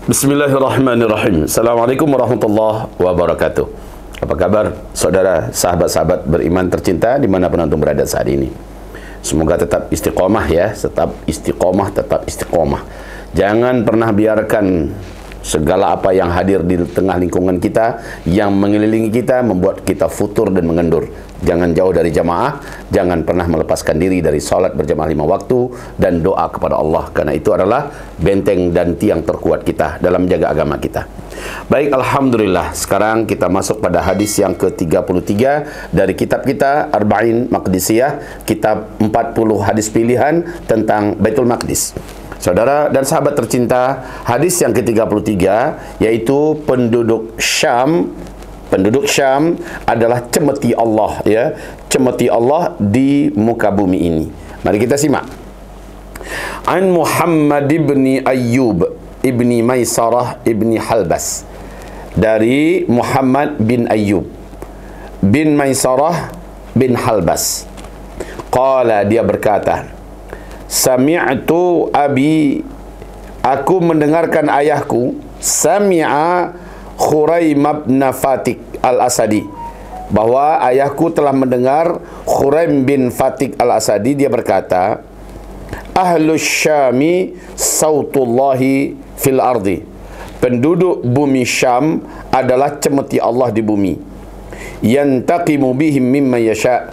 Bismillahirrahmanirrahim. Assalamualaikum warahmatullahi wabarakatuh. Apa kabar saudara, sahabat-sahabat beriman tercinta dimanapun antum berada saat ini? Semoga tetap istiqomah ya, tetap istiqomah. Jangan pernah biarkan segala apa yang hadir di tengah lingkungan kita, yang mengelilingi kita, membuat kita futur dan mengendur. Jangan jauh dari jamaah, jangan pernah melepaskan diri dari salat berjamaah 5 waktu dan doa kepada Allah, karena itu adalah benteng dan tiang terkuat kita dalam menjaga agama kita. Baik, alhamdulillah, sekarang kita masuk pada hadis yang ke-33 dari kitab kita Arba'in Maqdisiyah, kitab 40 hadis pilihan tentang Baitul Maqdis. Saudara dan sahabat tercinta, hadis yang ke-33 yaitu penduduk Syam adalah cemeti Allah ya, cemeti Allah di muka bumi ini. Mari kita simak. An Muhammad ibni Ayyub ibni Maisarah ibni Halbas, dari Muhammad bin Ayyub bin Maisarah bin Halbas. Qala, dia berkata, sami'tu abi, aku mendengarkan ayahku, sami'a Khuraim bin Fatik al-Asadi, bahwa ayahku telah mendengar Khuraim bin Fatik al-Asadi, dia berkata, Ahlus Syami sautullahi fil ardi, penduduk bumi Syam adalah cemeti Allah di bumi. Yantaqimu bihim mimma yasha,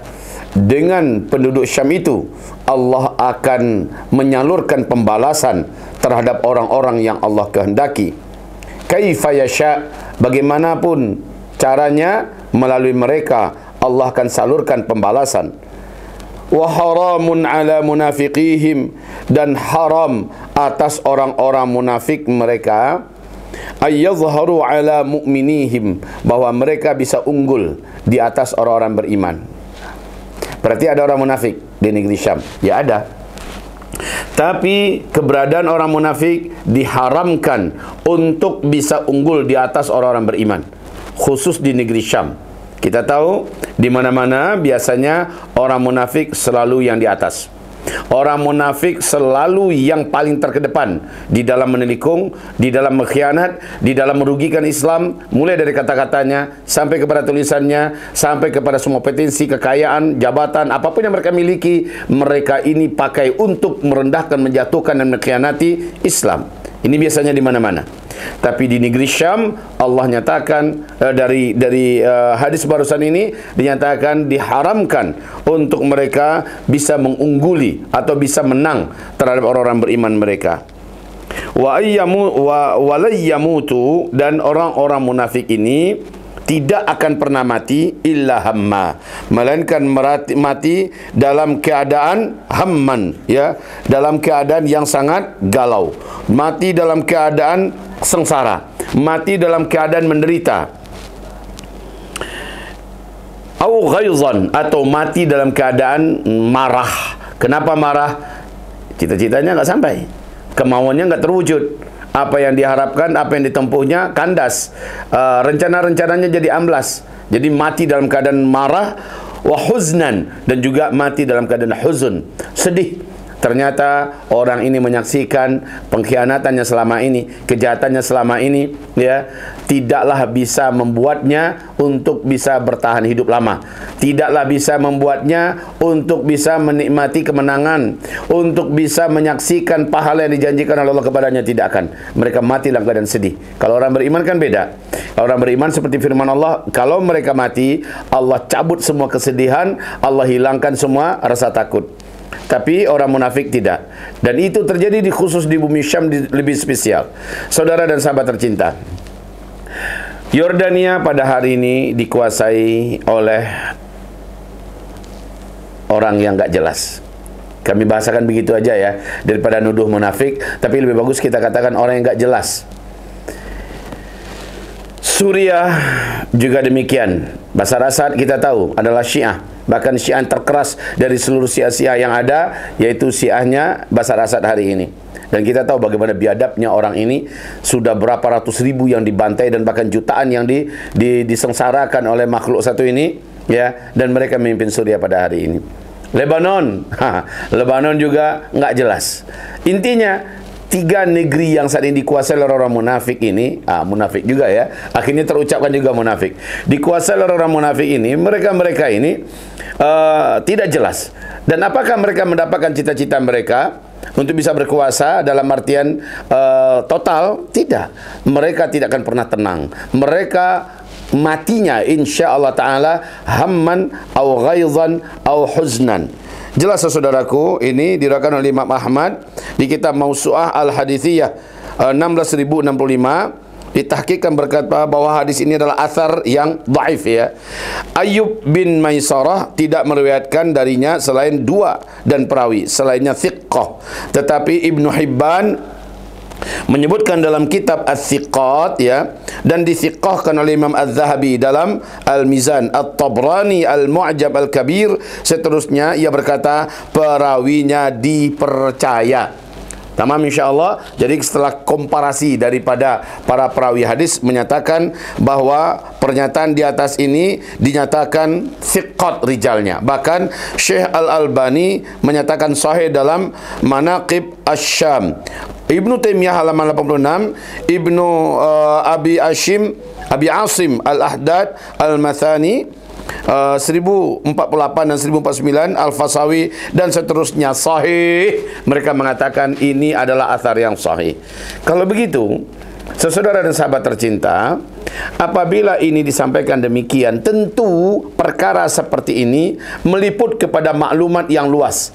dengan penduduk Syam itu Allah akan menyalurkan pembalasan terhadap orang-orang yang Allah kehendaki. Kaifa yasha, bagaimanapun caranya, melalui mereka Allah akan salurkan pembalasan. Wa haramun ala munafiqihim, dan haram atas orang-orang munafik mereka, ayyadhharu ala mu'minihim, bahwa mereka bisa unggul di atas orang-orang beriman. Berarti ada orang munafik di negeri Syam? Ya ada. Tapi keberadaan orang munafik diharamkan untuk bisa unggul di atas orang-orang beriman, khusus di negeri Syam. Kita tahu di mana-mana biasanya orang munafik selalu yang di atas. Orang munafik selalu yang paling terkedepan di dalam menelikung, di dalam mengkhianat, di dalam merugikan Islam, mulai dari kata-katanya sampai kepada tulisannya, sampai kepada semua potensi kekayaan, jabatan, apapun yang mereka miliki, mereka ini pakai untuk merendahkan, menjatuhkan dan mengkhianati Islam. Ini biasanya di mana-mana. Tapi di negeri Syam Allah nyatakan dari hadis barusan ini dinyatakan diharamkan untuk mereka bisa mengungguli atau bisa menang terhadap orang-orang beriman mereka. Wa layyamutu, dan orang-orang munafik ini tidak akan pernah mati illa hamma, melainkan mati dalam keadaan hamman ya, dalam keadaan yang sangat galau, mati dalam keadaan sengsara, mati dalam keadaan menderita, au ghaizan, atau mati dalam keadaan marah. Kenapa marah? Cita-citanya nggak sampai, kemauannya nggak terwujud. Apa yang diharapkan, apa yang ditempuhnya kandas, rencana-rencananya jadi amblas. Jadi mati dalam keadaan marah, wa huznan, dan juga mati dalam keadaan huzun, sedih. Ternyata orang ini menyaksikan pengkhianatannya selama ini, kejahatannya selama ini ya, tidaklah bisa membuatnya untuk bisa bertahan hidup lama, tidaklah bisa membuatnya untuk bisa menikmati kemenangan, untuk bisa menyaksikan pahala yang dijanjikan oleh Allah kepadanya. Tidak akan. Mereka mati dalam keadaan sedih. Kalau orang beriman kan beda. Orang beriman seperti firman Allah, kalau mereka mati, Allah cabut semua kesedihan, Allah hilangkan semua rasa takut. Tapi orang munafik tidak. Dan itu terjadi khusus di bumi Syam, lebih spesial. Saudara dan sahabat tercinta, Yordania pada hari ini dikuasai oleh orang yang gak jelas. Kami bahasakan begitu aja ya, daripada nuduh munafik, tapi lebih bagus kita katakan orang yang gak jelas. Suriah juga demikian. Bashar Assad kita tahu adalah Syiah, bahkan Syiah terkeras dari seluruh Syiah yang ada, yaitu Syiahnya Bashar Assad hari ini. Dan kita tahu bagaimana biadabnya orang ini. Sudah berapa ratus ribu yang dibantai dan bahkan jutaan yang disengsarakan oleh makhluk satu ini ya, dan mereka memimpin Suriah pada hari ini. Lebanon, Lebanon juga nggak jelas. Intinya tiga negeri yang saat ini dikuasai oleh orang munafik ini, munafik juga ya, akhirnya terucapkan juga munafik, dikuasai oleh orang munafik ini, mereka ini tidak jelas. Dan apakah mereka mendapatkan cita-cita mereka untuk bisa berkuasa dalam artian total? Tidak. Mereka tidak akan pernah tenang. Mereka matinya insya Allah Ta'ala hamman au ghaizan au huznan. Jelas saudaraku, ini diriwayatkan oleh Imam Ahmad di kitab Mausu'ah Al-Hadithiyah 16065, ditahqiqkan berkata bahwa hadis ini adalah athar yang dhaif ya. Ayyub bin Maisarah tidak meriwayatkan darinya selain dua dan perawi, selainnya thiqah. Tetapi Ibnu Hibban menyebutkan dalam kitab Ats-Tsiqat ya, dan dithiqahkan oleh Imam Az-Zahabi dalam Al-Mizan, At-Tabrani Al-Mu'jam Al-Kabir, seterusnya ia berkata perawinya dipercaya. Tamam insyaAllah. Jadi setelah komparasi daripada para perawi hadis menyatakan bahwa pernyataan di atas ini dinyatakan thiqat rijalnya. Bahkan Syekh Al-Albani menyatakan sahih dalam Manaqib Asy-Syam. Ibnu Taimiyah halaman 86, Ibnu Abi Asim Al-Ahdad Al-Mathani 1048 dan 1049, Al-Fasawi dan seterusnya sahih. Mereka mengatakan ini adalah athar yang sahih. Kalau begitu, saudara dan sahabat tercinta, apabila ini disampaikan demikian, tentu perkara seperti ini meliput kepada maklumat yang luas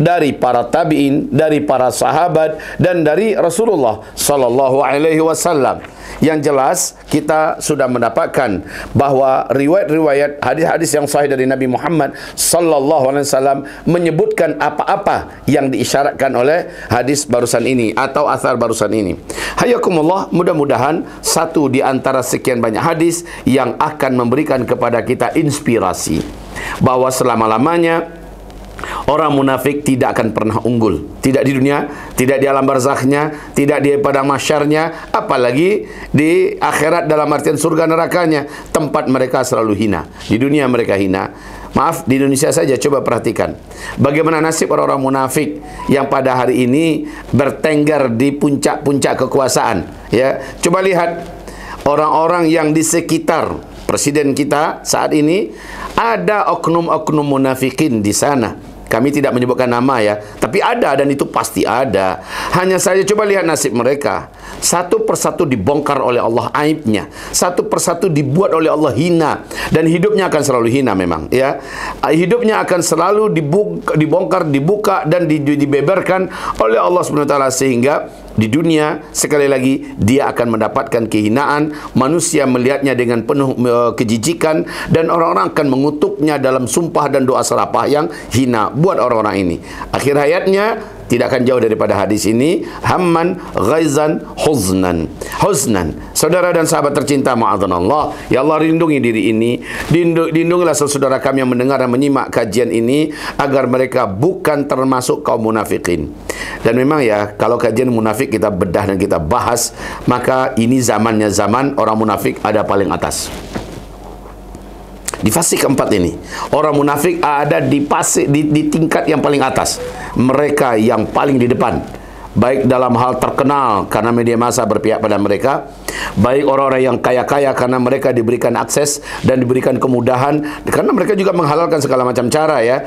dari para tabi'in, dari para sahabat dan dari Rasulullah sallallahu alaihi wasallam. Yang jelas kita sudah mendapatkan bahwa riwayat-riwayat hadis-hadis yang sahih dari Nabi Muhammad sallallahu alaihi wasallam menyebutkan apa-apa yang diisyaratkan oleh hadis barusan ini atau asar barusan ini. Hayakumullah, mudah-mudahan satu di antara sekian banyak hadis yang akan memberikan kepada kita inspirasi bahwa selama-lamanya orang munafik tidak akan pernah unggul. Tidak di dunia, tidak di alam barzakhnya, tidak di padang mahsyarnya, apalagi di akhirat dalam artian surga nerakanya. Tempat mereka selalu hina. Di dunia mereka hina. Maaf, di Indonesia saja coba perhatikan bagaimana nasib orang-orang munafik yang pada hari ini bertengger di puncak-puncak kekuasaan. Ya, coba lihat orang-orang yang di sekitar presiden kita saat ini, ada oknum-oknum munafikin di sana. Kami tidak menyebutkan nama ya, tapi ada, dan itu pasti ada. Hanya saja coba lihat nasib mereka. Satu persatu dibongkar oleh Allah aibnya. Satu persatu dibuat oleh Allah hina, dan hidupnya akan selalu hina memang ya. Hidupnya akan selalu dibongkar, dibuka dan dibeberkan oleh Allah SWT, sehingga di dunia sekali lagi dia akan mendapatkan kehinaan. Manusia melihatnya dengan penuh kejijikan, dan orang-orang akan mengutuknya dalam sumpah dan doa serapah yang hina buat orang-orang ini. Akhir hayatnya tidak akan jauh daripada hadis ini, hamman ghaizan huznan. Saudara dan sahabat tercinta, ma'adzanallah, ya Allah, lindungi diri ini, lindungilah saudara kami yang mendengar dan menyimak kajian ini, agar mereka bukan termasuk kaum munafikin. Dan memang ya, kalau kajian munafik kita bedah dan kita bahas, maka ini zamannya zaman orang munafik ada paling atas. Di fase keempat ini, orang munafik ada di tingkat yang paling atas. Mereka yang paling di depan, baik dalam hal terkenal karena media massa berpihak pada mereka, baik orang-orang yang kaya-kaya karena mereka diberikan akses dan diberikan kemudahan, karena mereka juga menghalalkan segala macam cara ya.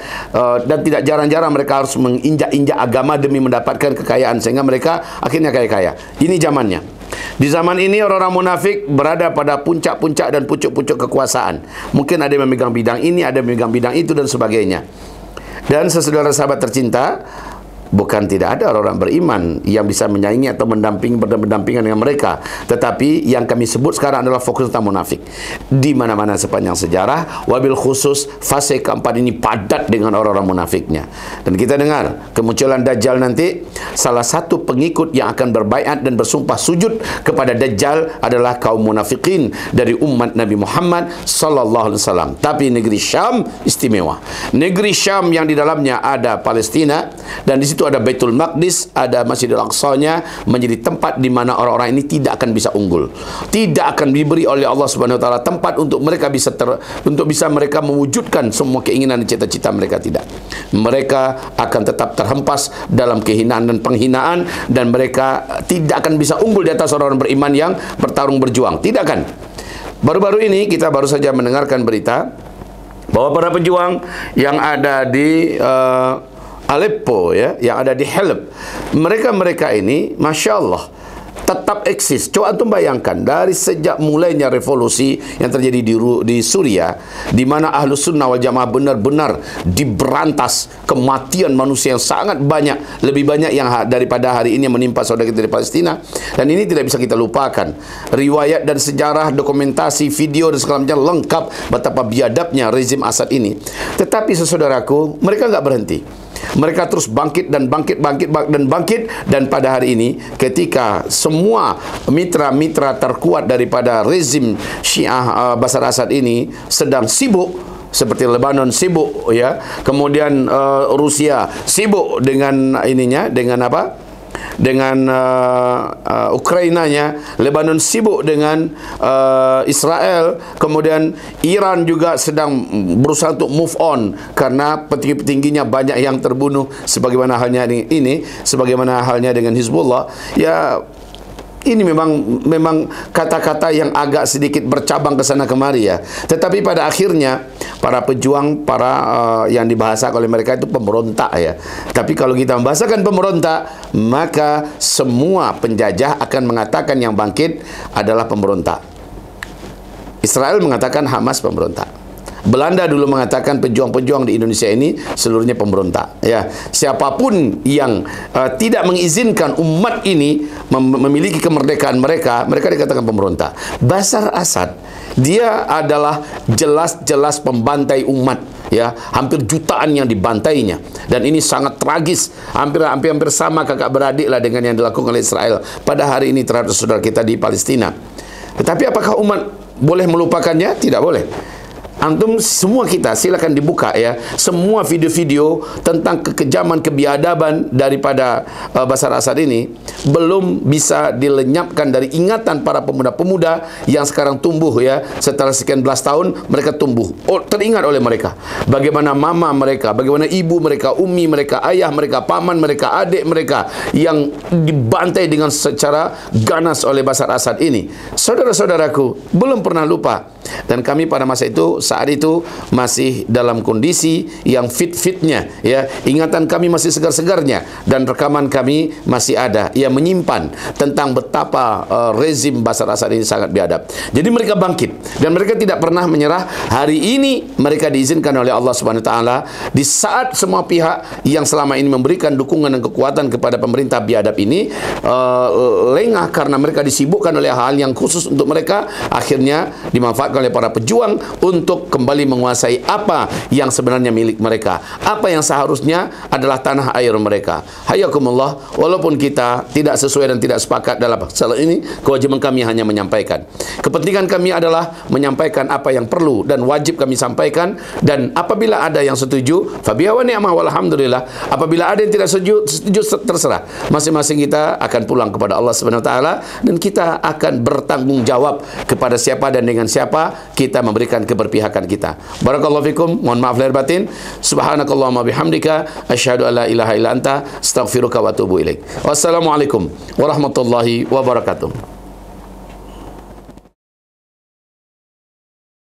Dan tidak jarang-jarang mereka harus menginjak-injak agama demi mendapatkan kekayaan, sehingga mereka akhirnya kaya-kaya. Ini zamannya. Di zaman ini orang-orang munafik berada pada puncak-puncak dan pucuk-pucuk kekuasaan. Mungkin ada yang memegang bidang ini, ada yang memegang bidang itu dan sebagainya. Dan saudara sahabat tercinta, bukan tidak ada orang-orang beriman yang bisa menyaingi atau berdampingan dengan mereka. Tetapi yang kami sebut sekarang adalah fokus tentang munafik. Di mana-mana sepanjang sejarah, wabil khusus fase keempat ini padat dengan orang-orang munafiknya. Dan kita dengar kemunculan Dajjal nanti, salah satu pengikut yang akan berbaiat dan bersumpah sujud kepada Dajjal adalah kaum munafikin dari umat Nabi Muhammad sallallahu alaihi wasallam. Tapi negeri Syam istimewa. Negeri Syam yang di dalamnya ada Palestina, dan di situ situ ada Baitul Maqdis, ada Masjidil Aqsa-nya, menjadi tempat di mana orang-orang ini tidak akan bisa unggul. Tidak akan diberi oleh Allah Subhanahu wa taala tempat untuk mereka bisa mereka mewujudkan semua keinginan dan cita-cita mereka, tidak. Mereka akan tetap terhempas dalam kehinaan dan penghinaan, dan mereka tidak akan bisa unggul di atas orang-orang beriman yang bertarung berjuang. Tidak akan. Baru-baru ini kita baru saja mendengarkan berita bahwa para pejuang yang ada di Aleppo, ya, yang ada di Halab, mereka ini, Masya Allah, tetap eksis. Coba antum bayangkan, dari sejak mulainya revolusi yang terjadi di Suria, di mana Ahlus Sunnah wal Jamaah benar-benar diberantas, kematian manusia yang sangat banyak, lebih banyak yang daripada hari ini yang menimpa saudara kita di Palestina. Dan ini tidak bisa kita lupakan. Riwayat dan sejarah, dokumentasi, video dan segala macam lengkap betapa biadabnya rezim Assad ini. Tetapi saudaraku, mereka nggak berhenti. Mereka terus bangkit dan bangkit dan pada hari ini ketika semua mitra-mitra terkuat daripada rezim Syiah Bashar Assad ini sedang sibuk, seperti Lebanon sibuk, ya, kemudian Rusia sibuk dengan ininya, dengan apa? Dengan Ukrainanya, Lebanon sibuk dengan Israel, kemudian Iran juga sedang berusaha untuk move on karena petinggi-petingginya banyak yang terbunuh, sebagaimana halnya ini sebagaimana halnya dengan Hizbullah. Ya, ini memang kata-kata yang agak sedikit bercabang ke sana kemari, ya. Tetapi pada akhirnya para pejuang, yang dibahasakan oleh mereka itu pemberontak, ya. Tapi kalau kita membahasakan pemberontak, maka semua penjajah akan mengatakan yang bangkit adalah pemberontak. Israel mengatakan Hamas pemberontak. Belanda dulu mengatakan pejuang-pejuang di Indonesia ini seluruhnya pemberontak, ya. Siapapun yang tidak mengizinkan umat ini memiliki kemerdekaan mereka dikatakan pemberontak. Bashar Assad, dia adalah jelas-jelas pembantai umat, ya. Hampir jutaan yang dibantainya, dan ini sangat tragis. Hampir sama kakak beradik lah dengan yang dilakukan oleh Israel pada hari ini terhadap saudara kita di Palestina. Tetapi apakah umat boleh melupakannya? Tidak boleh. Antum semua kita silakan dibuka, ya, semua video-video tentang kekejaman, kebiadaban daripada Bashar Assad ini belum bisa dilenyapkan dari ingatan para pemuda-pemuda yang sekarang tumbuh, ya. Setelah sekian belas tahun mereka tumbuh, teringat oleh mereka bagaimana mama mereka, bagaimana ibu mereka, umi mereka, ayah mereka, paman mereka, adik mereka yang dibantai dengan secara ganas oleh Bashar Assad ini. Saudara-saudaraku, belum pernah lupa. Dan kami pada masa itu, saat itu masih dalam kondisi yang fit-fitnya, ya. Ingatan kami masih segar-segarnya, dan rekaman kami masih ada yang menyimpan tentang betapa rezim Bashar Assad ini sangat biadab. Jadi mereka bangkit dan mereka tidak pernah menyerah. Hari ini mereka diizinkan oleh Allah Subhanahu wa taala di saat semua pihak yang selama ini memberikan dukungan dan kekuatan kepada pemerintah biadab ini lengah karena mereka disibukkan oleh hal yang khusus untuk mereka, akhirnya dimanfaatkan oleh para pejuang untuk kembali menguasai apa yang sebenarnya milik mereka, apa yang seharusnya adalah tanah air mereka. Hayakumullah, walaupun kita tidak sesuai dan tidak sepakat dalam masalah ini, kewajiban kami hanya menyampaikan. Kepentingan kami adalah menyampaikan apa yang perlu dan wajib kami sampaikan, dan apabila ada yang setuju, fabiha wa ni'mah walhamdulillah. Apabila ada yang tidak setuju, terserah. Masing-masing kita akan pulang kepada Allah Subhanahu wa taala, dan kita akan bertanggung jawab kepada siapa dan dengan siapa kita memberikan keberpihakan kita. Barakallahu fikum, mohon maaf lahir batin. Subhanakallahumma bihamdika asyhadu an la ilaha illa anta astaghfiruka wa atubu ilaik. Wassalamualaikum warahmatullahi wabarakatuh.